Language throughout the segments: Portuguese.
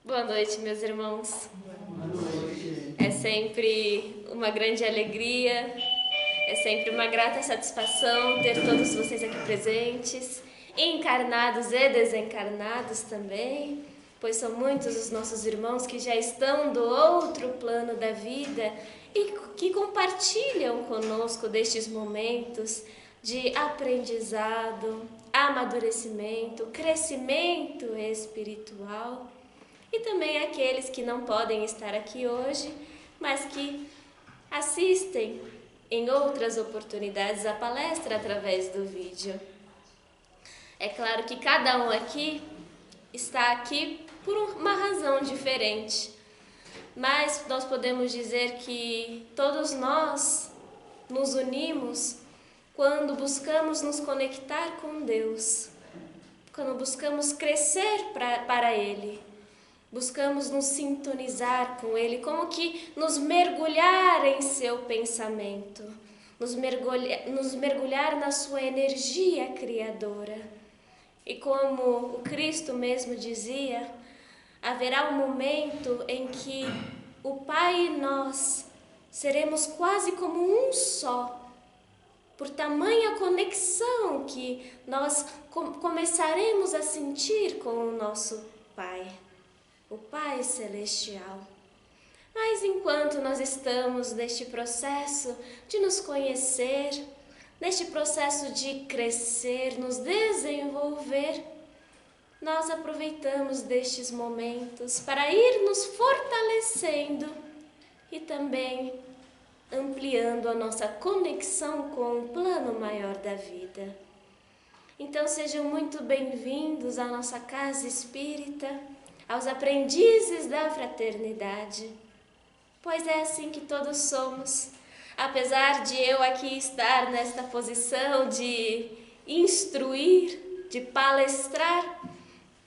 Boa noite, meus irmãos. Boa noite. É sempre uma grande alegria, é sempre uma grata satisfação ter todos vocês aqui presentes, encarnados e desencarnados também, pois são muitos os nossos irmãos que já estão do outro plano da vida e que compartilham conosco destes momentos de aprendizado, amadurecimento, crescimento espiritual. E também aqueles que não podem estar aqui hoje, mas que assistem em outras oportunidades a palestra através do vídeo. É claro que cada um aqui está aqui por uma razão diferente, mas nós podemos dizer que todos nós nos unimos quando buscamos nos conectar com Deus, quando buscamos crescer para Ele. Buscamos nos sintonizar com Ele, como que nos mergulhar em seu pensamento, nos mergulhar na sua energia criadora. E como o Cristo mesmo dizia, haverá um momento em que o Pai e nós seremos quase como um só, por tamanha conexão que nós começaremos a sentir com o nosso Pai. O Pai Celestial. Mas enquanto nós estamos neste processo de nos conhecer, neste processo de crescer, nos desenvolver, nós aproveitamos destes momentos para ir nos fortalecendo e também ampliando a nossa conexão com o plano maior da vida. Então sejam muito bem-vindos à nossa casa espírita, aos aprendizes da fraternidade, pois é assim que todos somos. Apesar de eu aqui estar nesta posição de instruir, de palestrar,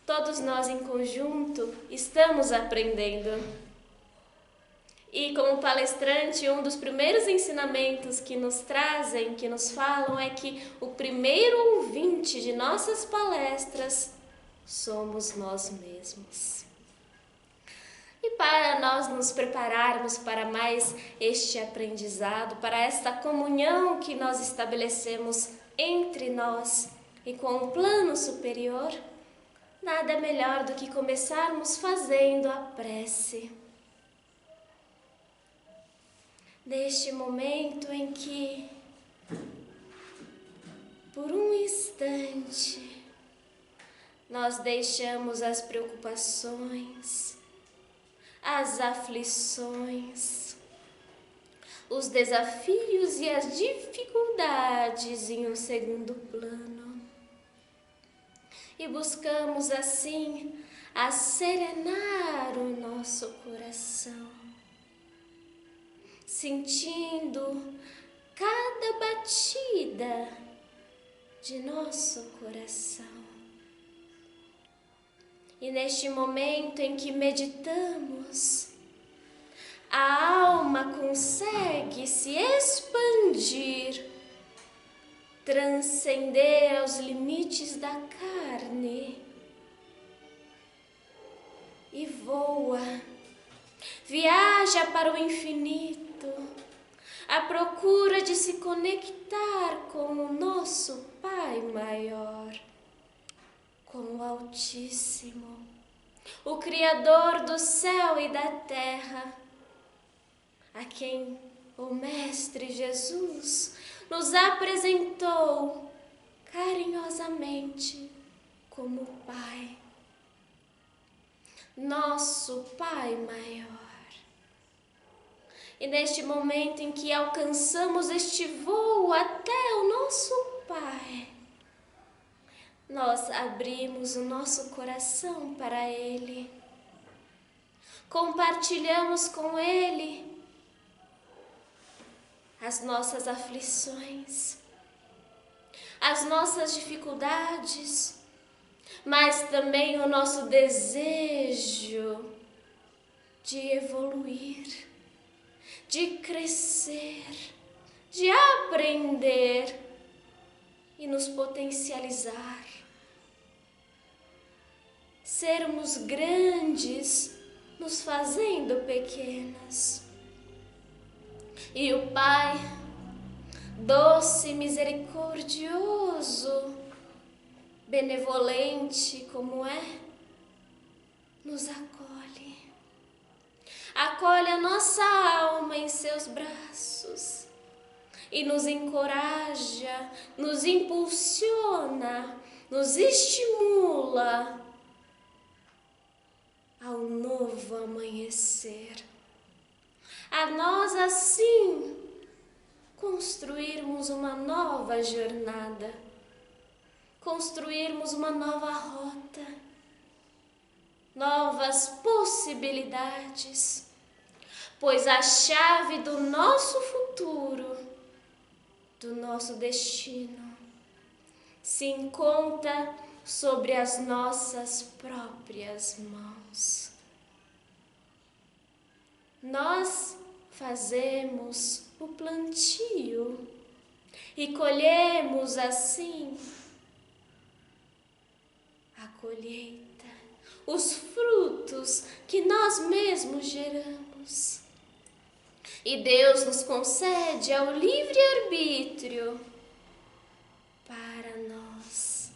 todos nós em conjunto estamos aprendendo. E como palestrante, um dos primeiros ensinamentos que nos trazem, que nos falam, é que o primeiro ouvinte de nossas palestras somos nós mesmos. E para nós nos prepararmos para mais este aprendizado, para esta comunhão que nós estabelecemos entre nós e com o plano superior, nada melhor do que começarmos fazendo a prece. Neste momento em que, por um instante, nós deixamos as preocupações, as aflições, os desafios e as dificuldades em um segundo plano. E buscamos assim acerenar o nosso coração, sentindo cada batida de nosso coração. E neste momento em que meditamos, a alma consegue se expandir, transcender aos limites da carne e voa, viaja para o infinito, à procura de se conectar com o nosso Pai maior, com o Altíssimo, o Criador do céu e da terra, a quem o Mestre Jesus nos apresentou carinhosamente como Pai, nosso Pai maior. E neste momento em que alcançamos este voo até o nosso Pai, nós abrimos o nosso coração para Ele, compartilhamos com Ele as nossas aflições, as nossas dificuldades, mas também o nosso desejo de evoluir, de crescer, de aprender e nos potencializar. sermos grandes, nos fazendo pequenas. E o Pai, doce, misericordioso, benevolente como é, nos acolhe. Acolhe a nossa alma em seus braços e nos encoraja, nos impulsiona, nos estimula ao novo amanhecer. A nós assim construirmos uma nova jornada, construirmos uma nova rota, novas possibilidades, pois a chave do nosso futuro, do nosso destino, se encontra sobre as nossas próprias mãos. Nós fazemos o plantio e colhemos assim a colheita, os frutos que nós mesmos geramos. E Deus nos concede ao livre-arbítrio para nós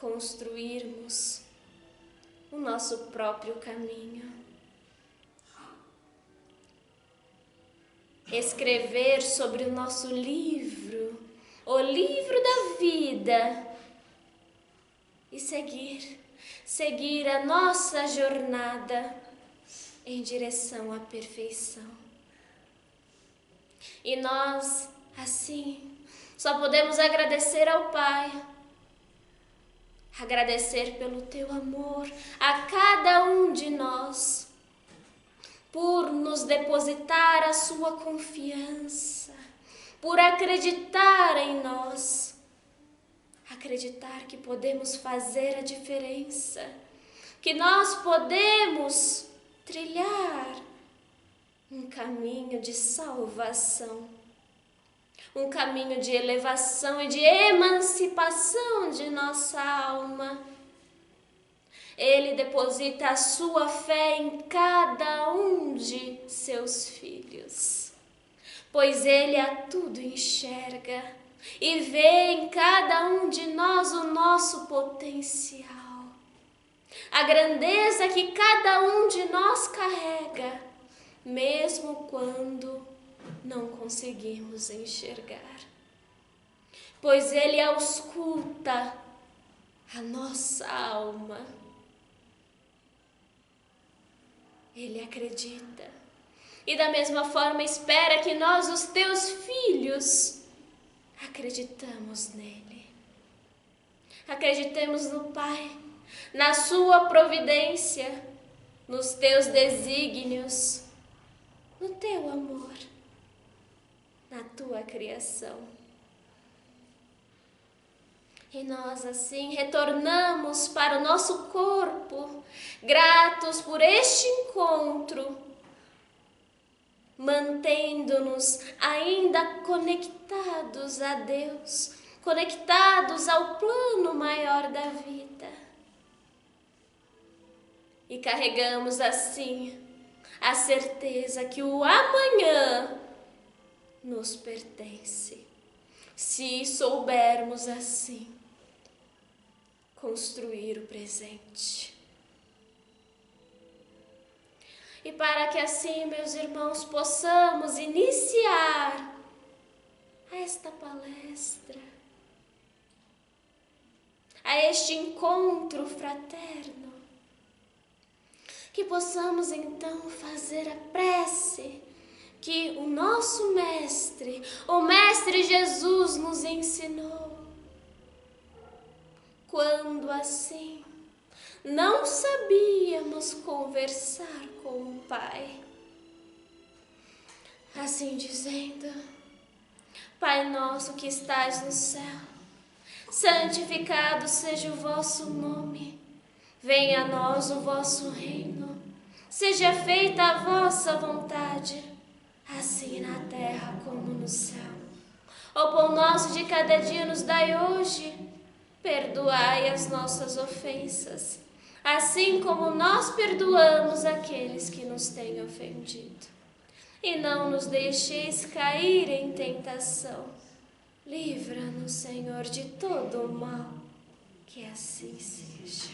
construirmos o nosso próprio caminho. Escrever sobre o nosso livro, o livro da vida, e seguir a nossa jornada em direção à perfeição. E nós, assim, só podemos agradecer ao Pai, agradecer pelo teu amor a cada um de nós, por nos depositar a sua confiança, por acreditar em nós, acreditar que podemos fazer a diferença, que nós podemos trilhar um caminho de salvação, um caminho de elevação e de emancipação de nossa alma. Ele deposita a sua fé em cada um de seus filhos, pois Ele a tudo enxerga e vê em cada um de nós o nosso potencial, a grandeza que cada um de nós carrega, mesmo quando não conseguimos enxergar, pois Ele ausculta a nossa alma. Ele acredita e da mesma forma espera que nós, os teus filhos, acreditamos nele. Acreditemos no Pai, na sua providência, nos teus desígnios, no teu amor, na tua criação. E nós assim retornamos para o nosso corpo, gratos por este encontro, mantendo-nos ainda conectados a Deus, conectados ao plano maior da vida. E carregamos assim a certeza que o amanhã nos pertence, se soubermos assim construir o presente. E para que assim, meus irmãos, possamos iniciar esta palestra, a este encontro fraterno, que possamos então fazer a prece que o nosso Mestre, o Mestre Jesus, nos ensinou, quando assim não sabíamos conversar com o Pai. Assim dizendo: Pai nosso que estais no céu, santificado seja o vosso nome. Venha a nós o vosso reino. Seja feita a vossa vontade, assim na terra como no céu. O pão nosso de cada dia nos dai hoje. perdoai as nossas ofensas, assim como nós perdoamos aqueles que nos têm ofendido. E não nos deixeis cair em tentação. Livra-nos, Senhor, de todo o mal. Que assim seja.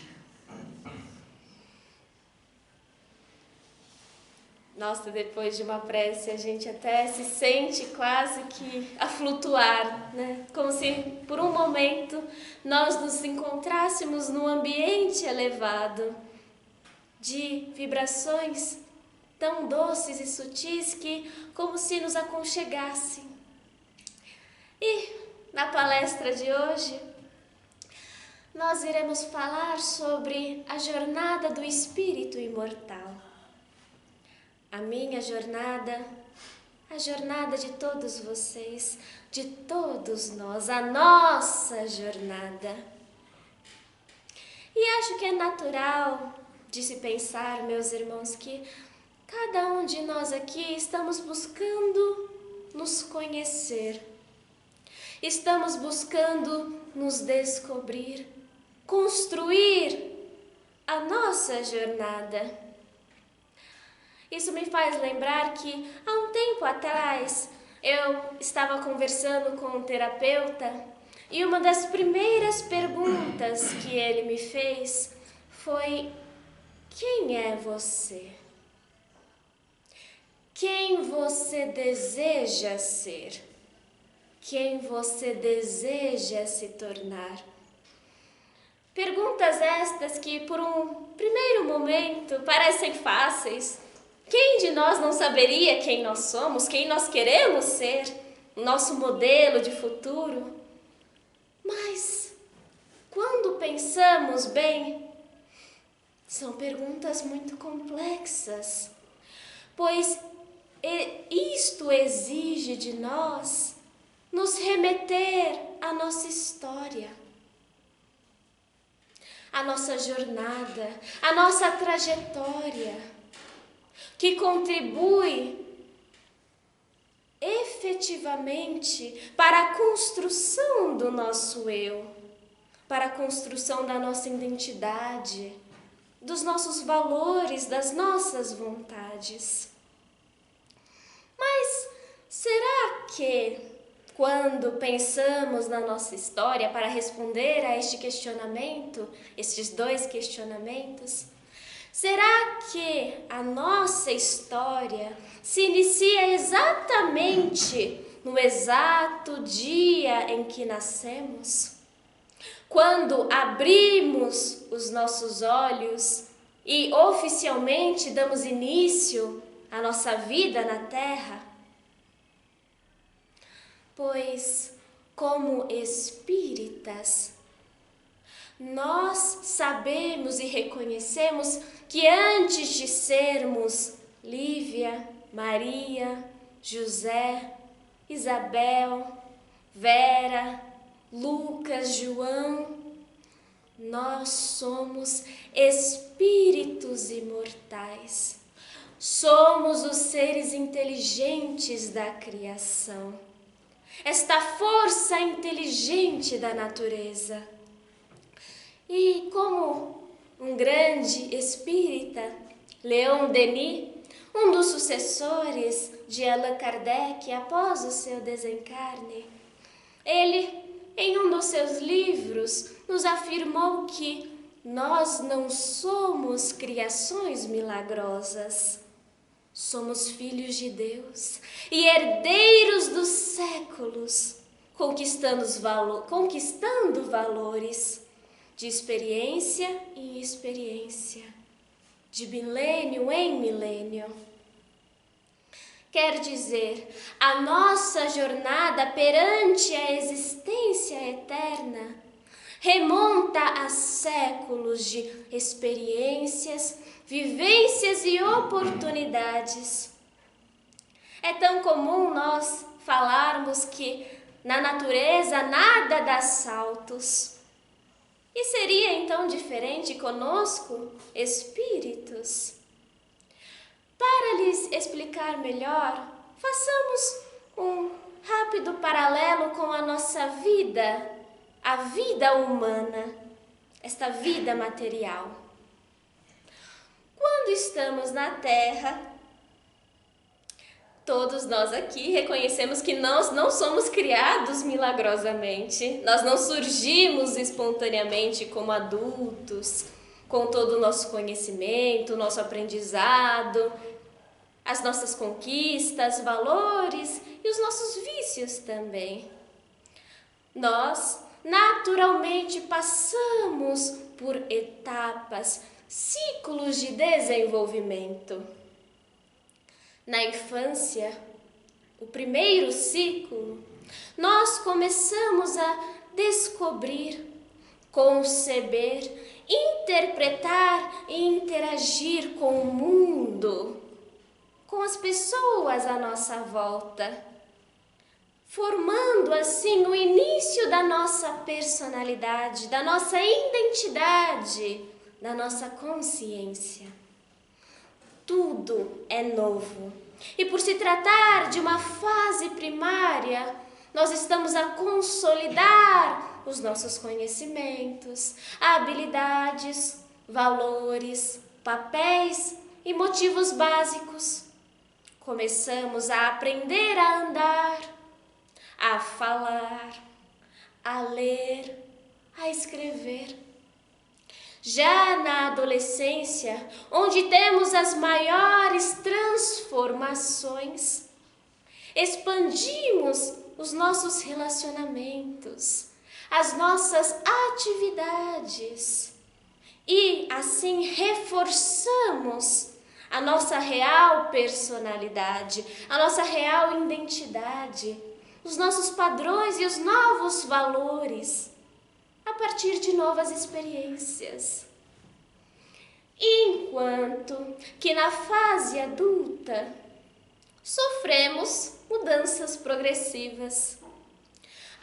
Nossa, depois de uma prece a gente até se sente quase que a flutuar, né? Como se por um momento nós nos encontrássemos num ambiente elevado de vibrações tão doces e sutis que como se nos aconchegassem. E na palestra de hoje nós iremos falar sobre a jornada do espírito imortal. A minha jornada, a jornada de todos vocês, de todos nós, a nossa jornada. E acho que é natural de se pensar, meus irmãos, que cada um de nós aqui estamos buscando nos conhecer. Estamos buscando nos descobrir, construir a nossa jornada. Isso me faz lembrar que há um tempo atrás eu estava conversando com um terapeuta e uma das primeiras perguntas que ele me fez foi: quem é você? Quem você deseja ser? Quem você deseja se tornar? Perguntas estas que por um primeiro momento parecem fáceis. Quem de nós não saberia quem nós somos, quem nós queremos ser, o nosso modelo de futuro? Mas, quando pensamos bem, são perguntas muito complexas, pois isto exige de nós nos remeter à nossa história, à nossa jornada, à nossa trajetória, que contribui efetivamente para a construção do nosso eu, para a construção da nossa identidade, dos nossos valores, das nossas vontades. Mas será que, quando pensamos na nossa história para responder a este questionamento, estes dois questionamentos, será que a nossa história se inicia exatamente no exato dia em que nascemos? Quando abrimos os nossos olhos e oficialmente damos início à nossa vida na Terra? Pois, como espíritas, nós sabemos e reconhecemos que antes de sermos Lívia, Maria, José, Isabel, Vera, Lucas, João, nós somos espíritos imortais. Somos os seres inteligentes da criação. Esta força inteligente da natureza. E como um grande espírita, Leon Denis, um dos sucessores de Allan Kardec após o seu desencarne, ele, em um dos seus livros, nos afirmou que nós não somos criações milagrosas. Somos filhos de Deus e herdeiros dos séculos, conquistando valores de experiência em experiência, de milênio em milênio. Quer dizer, a nossa jornada perante a existência eterna remonta a séculos de experiências, vivências e oportunidades. É tão comum nós falarmos que na natureza nada dá saltos. E seria então diferente conosco, espíritos? Para lhes explicar melhor, façamos um rápido paralelo com a nossa vida a vida humana, esta vida material. Quando estamos na Terra, todos nós aqui reconhecemos que nós não somos criados milagrosamente, nós não surgimos espontaneamente como adultos, com todo o nosso conhecimento, o nosso aprendizado, as nossas conquistas, valores e os nossos vícios também. Nós naturalmente passamos por etapas, ciclos de desenvolvimento. Na infância, o primeiro ciclo, nós começamos a descobrir, conceber, interpretar e interagir com o mundo, com as pessoas à nossa volta, formando assim o início da nossa personalidade, da nossa identidade, da nossa consciência. Tudo é novo. E por se tratar de uma fase primária, nós estamos a consolidar os nossos conhecimentos, habilidades, valores, papéis e motivos básicos. Começamos a aprender a andar, a falar, a ler, a escrever. Já na adolescência, onde temos as maiores transformações, expandimos os nossos relacionamentos, as nossas atividades e assim reforçamos a nossa real personalidade, a nossa real identidade, os nossos padrões e os novos valores a partir de novas experiências. Enquanto que na fase adulta sofremos mudanças progressivas,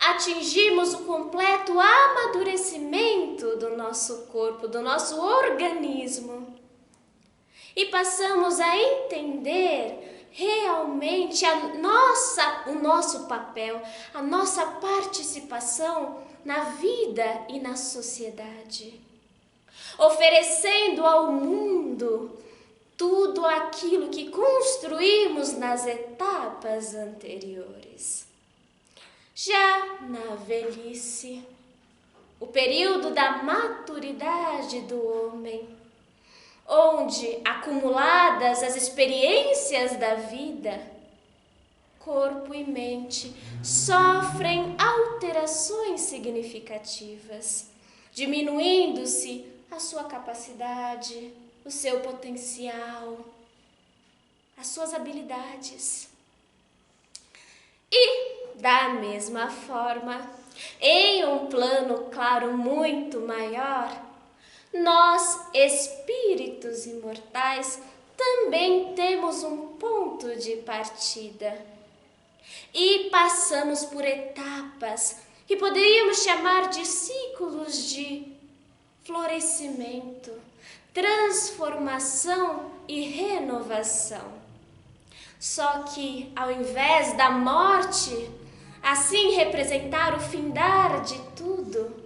atingimos o completo amadurecimento do nosso corpo, do nosso organismo e passamos a entender realmente o nosso papel, a nossa participação na vida e na sociedade, oferecendo ao mundo tudo aquilo que construímos nas etapas anteriores. Já na velhice, o período da maturidade do homem, onde, acumuladas as experiências da vida, corpo e mente sofrem alterações significativas, diminuindo-se a sua capacidade, o seu potencial, as suas habilidades. E, da mesma forma, em um plano claro muito maior, nós, espíritos imortais, também temos um ponto de partida e passamos por etapas que poderíamos chamar de ciclos de florescimento, transformação e renovação. Só que, ao invés da morte, assim representar o findar de tudo,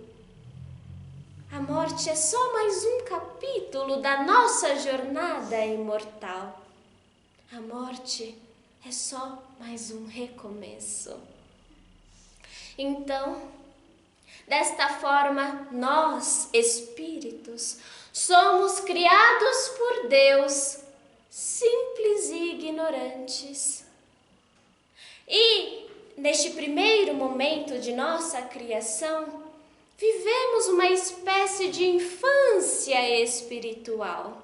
a morte é só mais um capítulo da nossa jornada imortal. A morte é só mais um recomeço. Então, desta forma, nós, espíritos, somos criados por Deus, simples e ignorantes. E, neste primeiro momento de nossa criação, vivemos uma espécie de infância espiritual,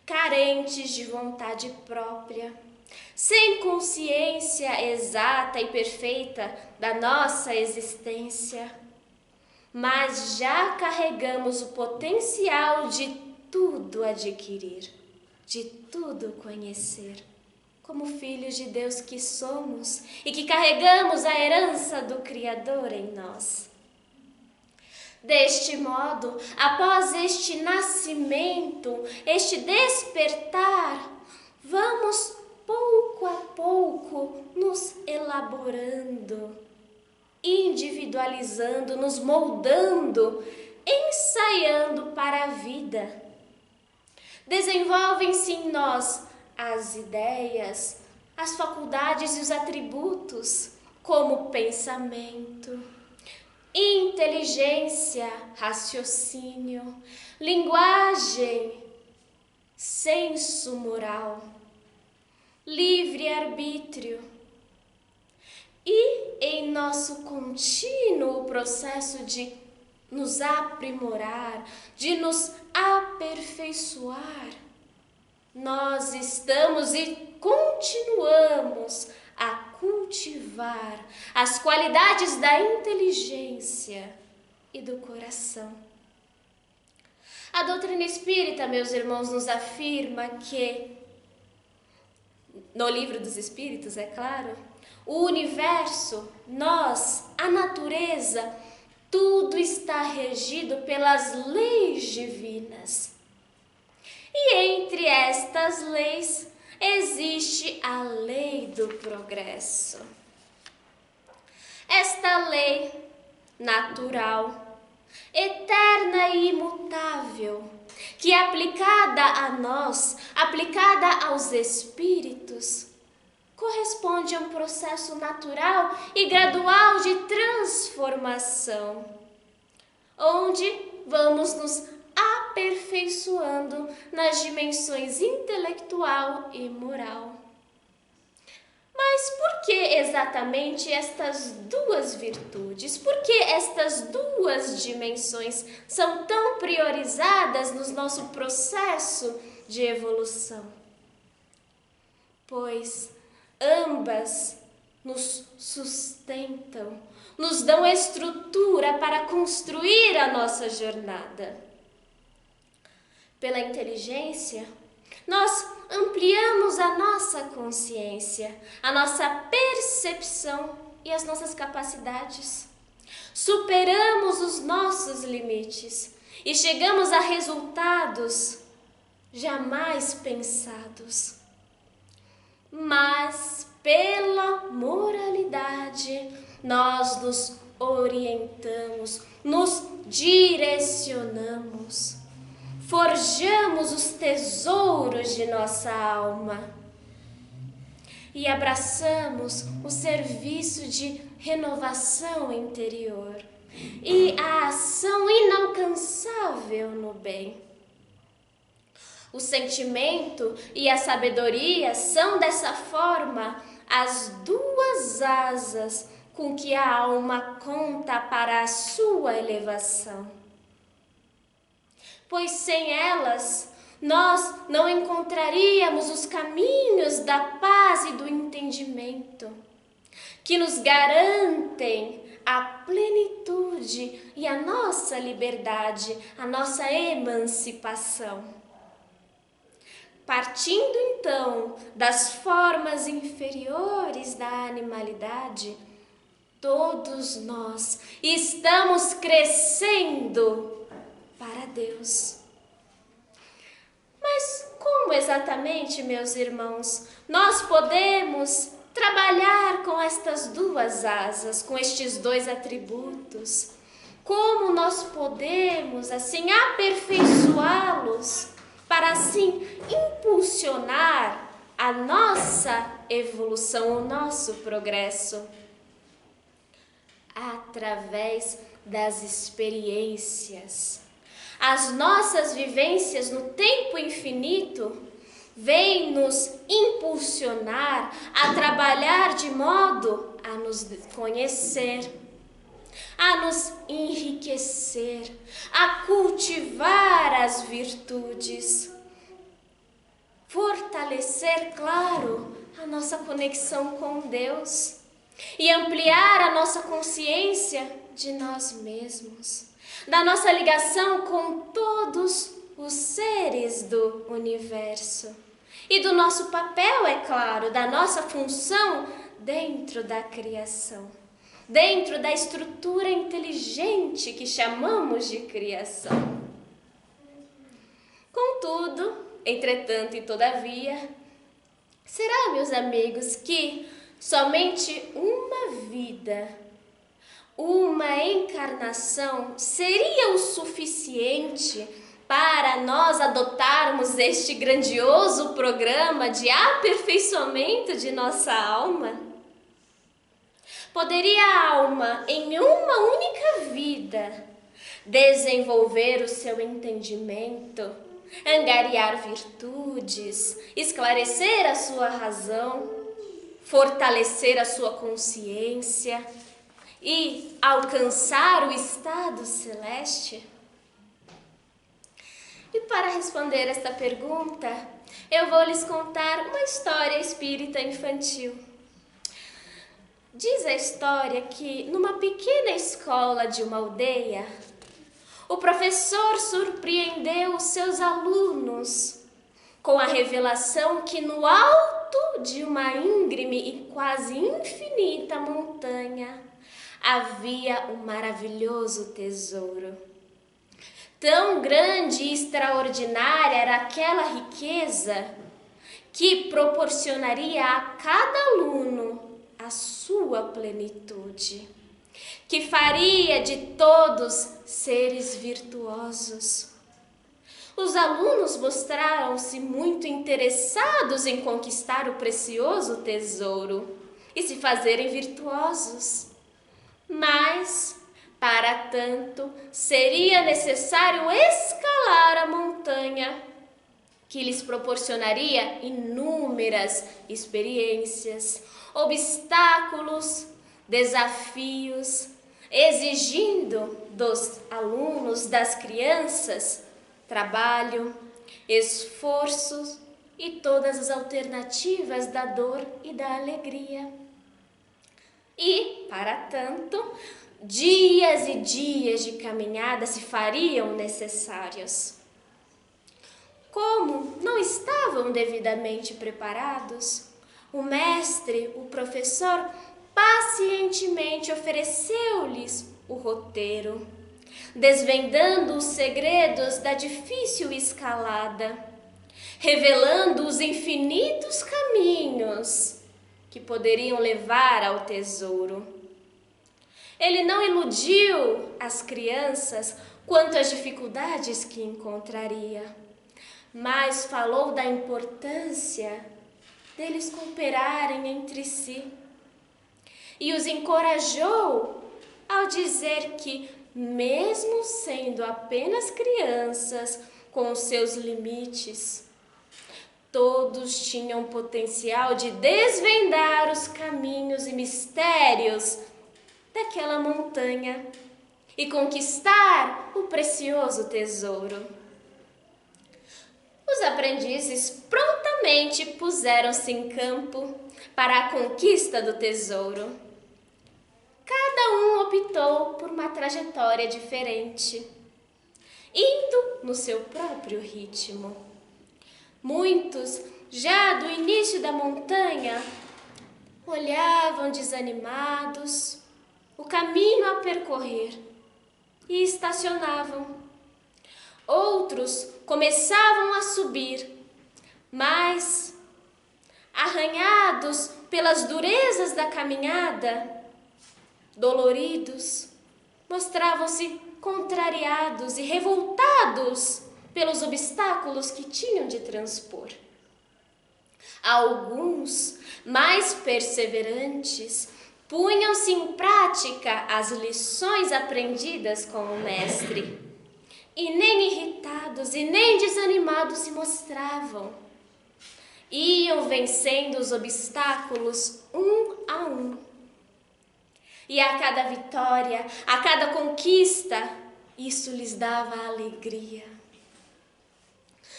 carentes de vontade própria, sem consciência exata e perfeita da nossa existência, mas já carregamos o potencial de tudo adquirir, de tudo conhecer, como filhos de Deus que somos e que carregamos a herança do Criador em nós. Deste modo, após este nascimento, este despertar, vamos pouco a pouco nos elaborando individualizando, nos moldando, ensaiando para a vida. Desenvolvem-se em nós as ideias, as faculdades e os atributos, como pensamento, inteligência, raciocínio, linguagem, senso moral, livre-arbítrio. E em nosso contínuo processo de nos aprimorar, de nos aperfeiçoar, nós estamos e continuamos a cultivar as qualidades da inteligência e do coração. A doutrina espírita, meus irmãos, nos afirma que, no Livro dos Espíritos, é claro, o universo, nós, a natureza, tudo está regido pelas leis divinas. E entre estas leis existe a lei do progresso. Esta lei natural, eterna e imutável, que é aplicada a nós, aplicada aos espíritos, corresponde a um processo natural e gradual de transformação, onde vamos nos aperfeiçoando nas dimensões intelectual e moral. Mas por que exatamente estas duas virtudes? Por que estas duas dimensões são tão priorizadas no nosso processo de evolução? Pois ambas nos sustentam, nos dão estrutura para construir a nossa jornada. Pela inteligência, nós ampliamos a nossa consciência, a nossa percepção e as nossas capacidades. Superamos os nossos limites e chegamos a resultados jamais pensados. Mas pela moralidade, nós nos orientamos, nos direcionamos, forjamos os tesouros de nossa alma e abraçamos o serviço de renovação interior e a ação inalcançável no bem. O sentimento e a sabedoria são, dessa forma, as duas asas com que a alma conta para a sua elevação. Pois sem elas, nós não encontraríamos os caminhos da paz e do entendimento, que nos garantem a plenitude e a nossa liberdade, a nossa emancipação. Partindo então das formas inferiores da animalidade, todos nós estamos crescendo para Deus. Mas como exatamente, meus irmãos, nós podemos trabalhar com estas duas asas, com estes dois atributos? Como nós podemos, assim, aperfeiçoá-los para, assim, impulsionar a nossa evolução, o nosso progresso? Através das experiências. As nossas vivências no tempo infinito vêm nos impulsionar a trabalhar de modo a nos conhecer, a nos enriquecer, a cultivar as virtudes, fortalecer, claro, a nossa conexão com Deus e ampliar a nossa consciência de nós mesmos, da nossa ligação com todos os seres do universo e do nosso papel, é claro, da nossa função dentro da criação, dentro da estrutura inteligente que chamamos de criação. Contudo, entretanto e todavia, será, meus amigos, que somente uma vida, uma encarnação seria o suficiente para nós adotarmos este grandioso programa de aperfeiçoamento de nossa alma? Poderia a alma, em uma única vida, desenvolver o seu entendimento, angariar virtudes, esclarecer a sua razão, fortalecer a sua consciência e alcançar o estado celeste? E para responder esta pergunta, eu vou lhes contar uma história espírita infantil. Diz a história que, numa pequena escola de uma aldeia, o professor surpreendeu os seus alunos com a revelação que no alto de uma íngreme e quase infinita montanha havia um maravilhoso tesouro. Tão grande e extraordinária era aquela riqueza que proporcionaria a cada aluno a sua plenitude, que faria de todos seres virtuosos. Os alunos mostraram-se muito interessados em conquistar o precioso tesouro e se fazerem virtuosos. Mas, para tanto, seria necessário escalar a montanha, que lhes proporcionaria inúmeras experiências, obstáculos, desafios, exigindo dos alunos, das crianças, trabalho, esforços e todas as alternativas da dor e da alegria. E, para tanto, dias e dias de caminhada se fariam necessários. Como não estavam devidamente preparados, o mestre, o professor, pacientemente ofereceu-lhes o roteiro, desvendando os segredos da difícil escalada, revelando os infinitos caminhos que poderiam levar ao tesouro. Ele não iludiu as crianças quanto às dificuldades que encontraria, mas falou da importância deles cooperarem entre si e os encorajou ao dizer que, mesmo sendo apenas crianças com os seus limites, todos tinham potencial de desvendar os caminhos e mistérios daquela montanha e conquistar o precioso tesouro. Os aprendizes prontamente puseram-se em campo para a conquista do tesouro. Cada um optou por uma trajetória diferente, indo no seu próprio ritmo. Muitos, já do início da montanha, olhavam desanimados o caminho a percorrer e estacionavam. Outros começavam a subir, mas, arranhados pelas durezas da caminhada, doloridos, mostravam-se contrariados e revoltados pelos obstáculos que tinham de transpor. Alguns, mais perseverantes, punham-se em prática as lições aprendidas com o mestre, e nem irritados e nem desanimados se mostravam. Iam vencendo os obstáculos um a um. E a cada vitória, a cada conquista, isso lhes dava alegria.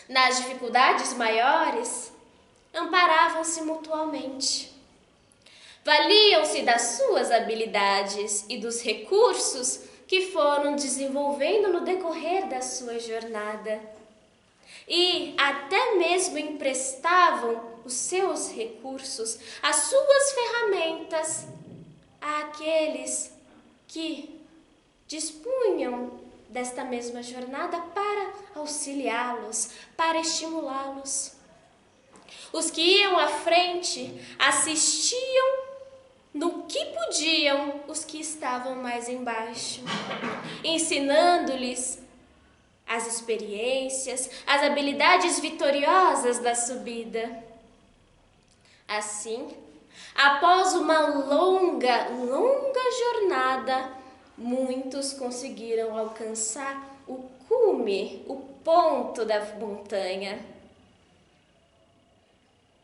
Nas dificuldades maiores, amparavam-se mutuamente. Valiam-se das suas habilidades e dos recursos que foram desenvolvendo no decorrer da sua jornada. E até mesmo emprestavam os seus recursos, as suas ferramentas, àqueles que dispunham desta mesma jornada para auxiliá-los, para estimulá-los. Os que iam à frente assistiam no que podiam os que estavam mais embaixo, ensinando-lhes as experiências, as habilidades vitoriosas da subida. Assim, após uma longa jornada, muitos conseguiram alcançar o cume, o ponto da montanha.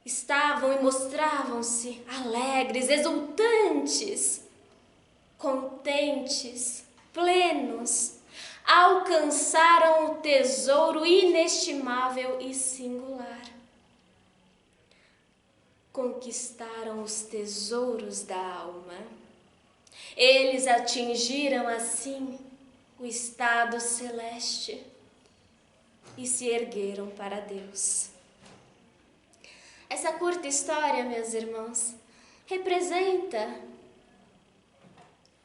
Estavam e mostravam-se alegres, exultantes, contentes, plenos. Alcançaram o tesouro inestimável e singular. Conquistaram os tesouros da alma. Eles atingiram assim o estado celeste e se ergueram para Deus. Essa curta história, meus irmãos, representa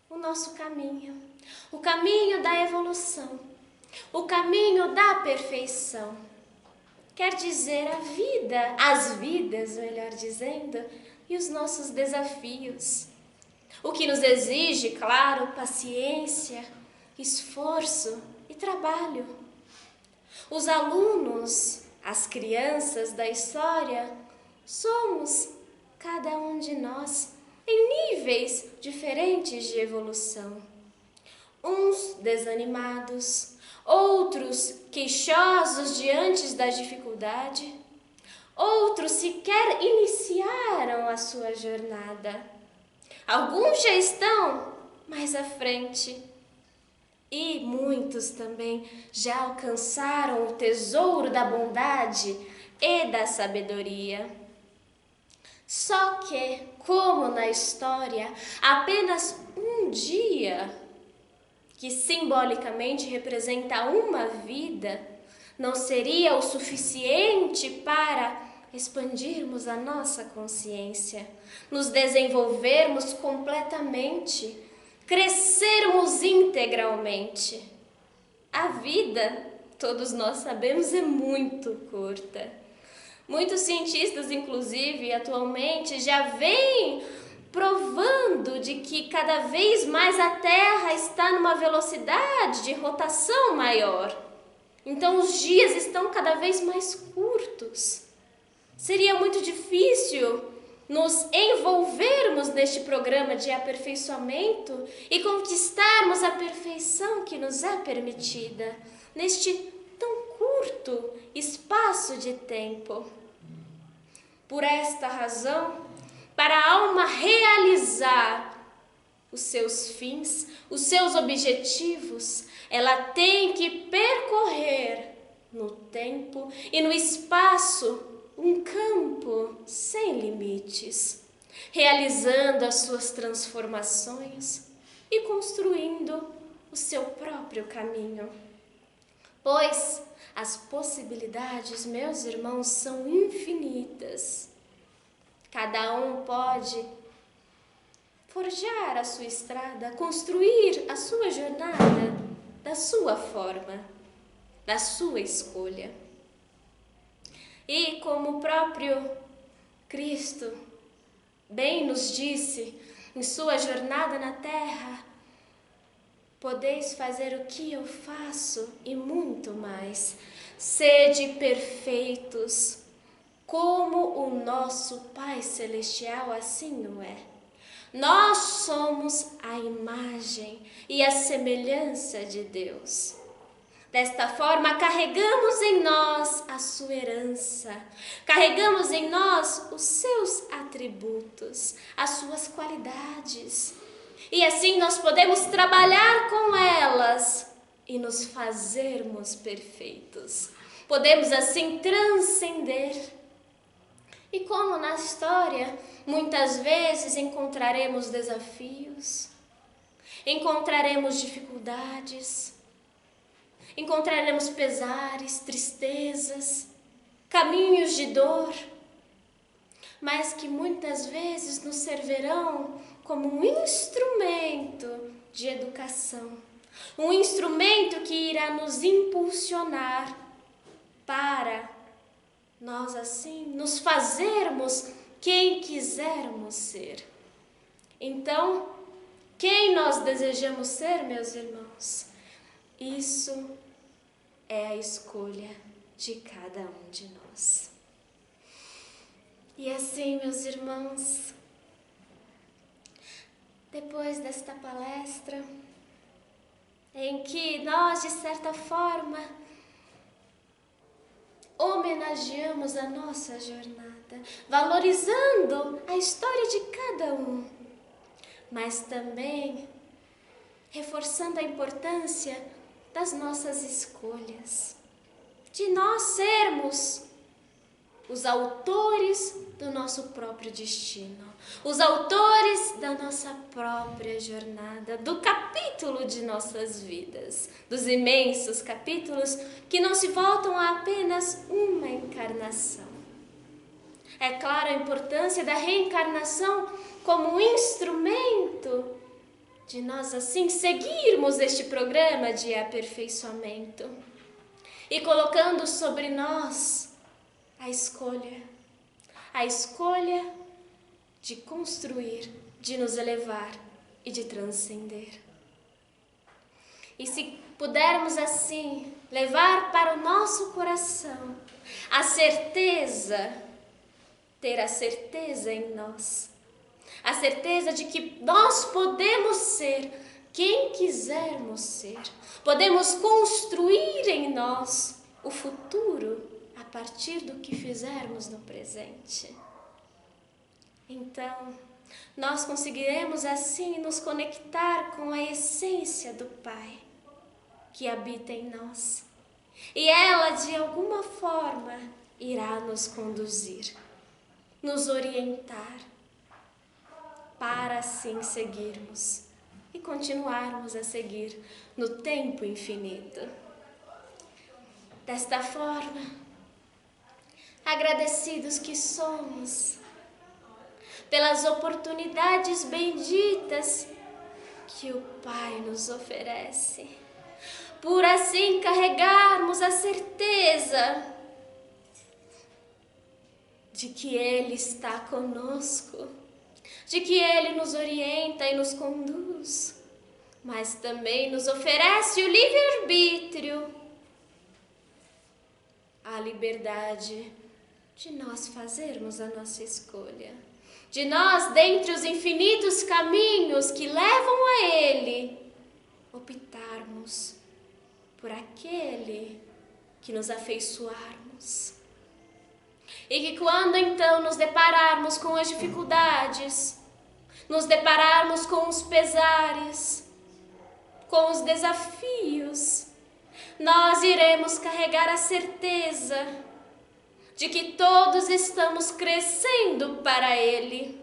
o nosso caminho, o caminho da evolução, o caminho da perfeição. Quer dizer, a vida, as vidas, melhor dizendo, e os nossos desafios. O que nos exige, claro, paciência, esforço e trabalho. Os alunos, as crianças da história, somos cada um de nós em níveis diferentes de evolução. Uns desanimados, outros queixosos diante da dificuldade, outros sequer iniciaram a sua jornada. Alguns já estão mais à frente e muitos também já alcançaram o tesouro da bondade e da sabedoria. Só que, como na história, apenas um dia, que simbolicamente representa uma vida, não seria o suficiente para expandirmos a nossa consciência, nos desenvolvermos completamente, crescermos integralmente. A vida, todos nós sabemos, é muito curta. Muitos cientistas, inclusive, atualmente já vêm provando de que cada vez mais a Terra está numa velocidade de rotação maior. Então os dias estão cada vez mais curtos. Seria muito difícil nos envolvermos neste programa de aperfeiçoamento e conquistarmos a perfeição que nos é permitida neste tão curto espaço de tempo. Por esta razão, para a alma realizar os seus fins, os seus objetivos, ela tem que percorrer no tempo e no espaço um campo sem limites, realizando as suas transformações e construindo o seu próprio caminho. Pois as possibilidades, meus irmãos, são infinitas. Cada um pode forjar a sua estrada, construir a sua jornada da sua forma, da sua escolha. E como o próprio Cristo bem nos disse em sua jornada na terra, podeis fazer o que eu faço e muito mais. Sede perfeitos, como o nosso Pai Celestial assim o é. Nós somos a imagem e a semelhança de Deus. Desta forma, carregamos em nós a sua herança, carregamos em nós os seus atributos, as suas qualidades. E assim nós podemos trabalhar com elas e nos fazermos perfeitos. Podemos assim transcender. E como na história, muitas vezes encontraremos desafios, encontraremos dificuldades, encontraremos pesares, tristezas, caminhos de dor, mas que muitas vezes nos servirão como um instrumento de educação, um instrumento que irá nos impulsionar para nós assim nos fazermos quem quisermos ser. Então, quem nós desejamos ser, meus irmãos? Isso é a escolha de cada um de nós. E assim, meus irmãos, depois desta palestra, em que nós, de certa forma, homenageamos a nossa jornada, valorizando a história de cada um, mas também reforçando a importância das nossas escolhas, de nós sermos os autores do nosso próprio destino, os autores da nossa própria jornada, do capítulo de nossas vidas, dos imensos capítulos que não se voltam a apenas uma encarnação. É claro a importância da reencarnação como um instrumento de nós assim seguirmos este programa de aperfeiçoamento e colocando sobre nós a escolha de construir, de nos elevar e de transcender. E se pudermos assim levar para o nosso coração a certeza, ter a certeza em nós, a certeza de que nós podemos ser quem quisermos ser, podemos construir em nós o futuro a partir do que fizermos no presente. Então, nós conseguiremos assim nos conectar com a essência do Pai que habita em nós. E ela, de alguma forma, irá nos conduzir, nos orientar, para assim seguirmos e continuarmos a seguir no tempo infinito. Desta forma, agradecidos que somos pelas oportunidades benditas que o Pai nos oferece, por assim carregarmos a certeza de que Ele está conosco, de que Ele nos orienta e nos conduz, mas também nos oferece o livre-arbítrio, a liberdade de nós fazermos a nossa escolha, de nós, dentre os infinitos caminhos que levam a Ele, optarmos por aquele que nos afeiçoarmos. E que quando então nos depararmos com as dificuldades, nos depararmos com os pesares, com os desafios, nós iremos carregar a certeza de que todos estamos crescendo para Ele,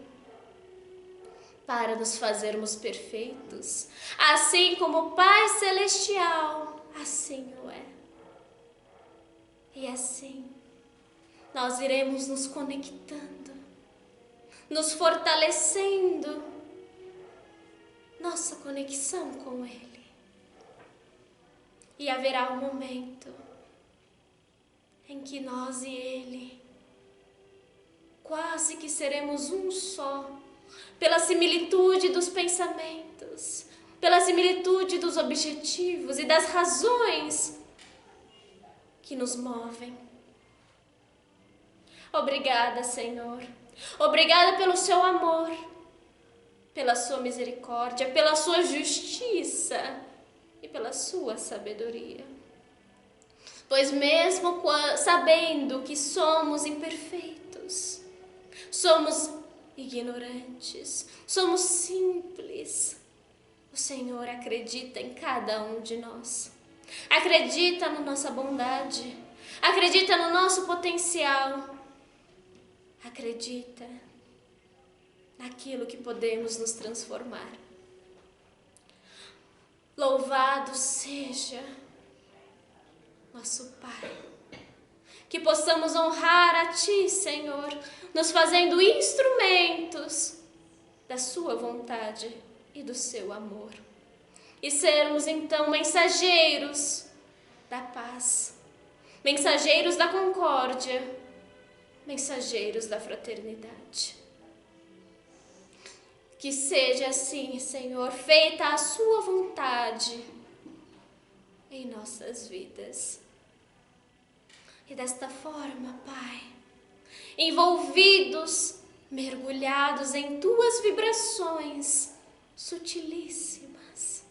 para nos fazermos perfeitos, assim como o Pai Celestial, assim o é. E assim, nós iremos nos conectando, nos fortalecendo, nossa conexão com Ele. E haverá um momento em que nós e Ele quase que seremos um só, pela similitude dos pensamentos, pela similitude dos objetivos e das razões que nos movem. Obrigada, Senhor. Obrigada pelo seu amor, pela sua misericórdia, pela sua justiça e pela sua sabedoria. Pois mesmo sabendo que somos imperfeitos, somos ignorantes, somos simples, o Senhor acredita em cada um de nós. Acredita na nossa bondade, acredita no nosso potencial, acredita naquilo que podemos nos transformar. Louvado seja nosso Pai, que possamos honrar a Ti, Senhor, nos fazendo instrumentos da Sua vontade e do Seu amor, e sermos então mensageiros da paz, mensageiros da concórdia, mensageiros da fraternidade. Que seja assim, Senhor, feita a sua vontade em nossas vidas. E desta forma, Pai, envolvidos, mergulhados em tuas vibrações sutilíssimas,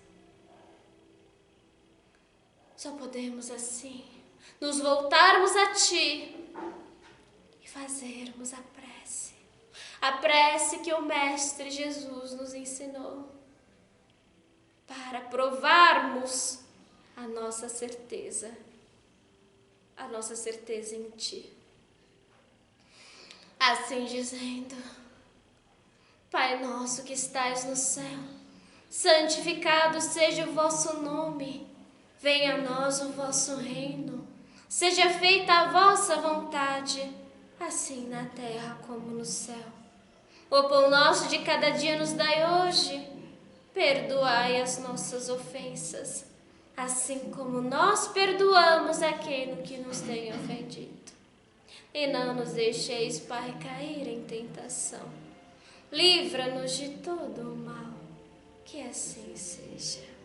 só podemos assim nos voltarmos a Ti e fazermos a prece que o Mestre Jesus nos ensinou, para provarmos a nossa certeza em Ti. Assim dizendo: Pai nosso que estais no céu, santificado seja o vosso nome, venha a nós o vosso reino, seja feita a vossa vontade, assim na terra como no céu. O pão nosso de cada dia nos dai hoje, perdoai as nossas ofensas, assim como nós perdoamos aquele que nos tem ofendido. E não nos deixeis, Pai, cair em tentação. Livra-nos de todo o mal, que assim seja.